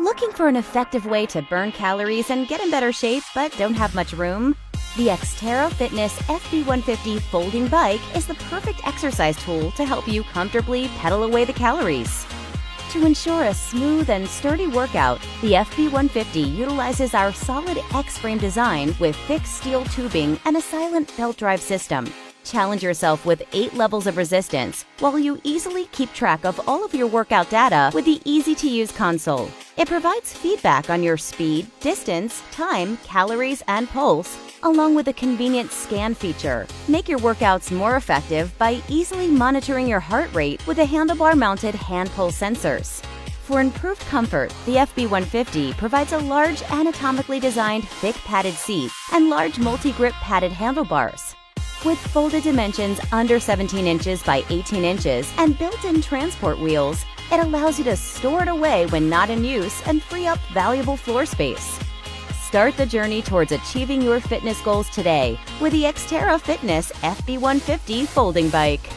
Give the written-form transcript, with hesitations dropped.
Looking for an effective way to burn calories and get in better shape but don't have much room? The XTERRA Fitness FB150 folding bike is the perfect exercise tool to help you comfortably pedal away the calories. To ensure a smooth and sturdy workout, the FB150 utilizes our solid X-frame design with thick steel tubing and a silent belt drive system. Challenge yourself with 8 levels of resistance, while you easily keep track of all of your workout data with the easy-to-use console. It provides feedback on your speed, distance, time, calories, and pulse, along with a convenient scan feature. Make your workouts more effective by easily monitoring your heart rate with the handlebar-mounted hand pulse sensors. For improved comfort, the FB150 provides a large anatomically designed thick padded seat and large multi-grip padded handlebars. With folded dimensions under 17 inches by 18 inches and built-in transport wheels, it allows you to store it away when not in use and free up valuable floor space. Start the journey towards achieving your fitness goals today with the XTERRA Fitness FB150 folding bike.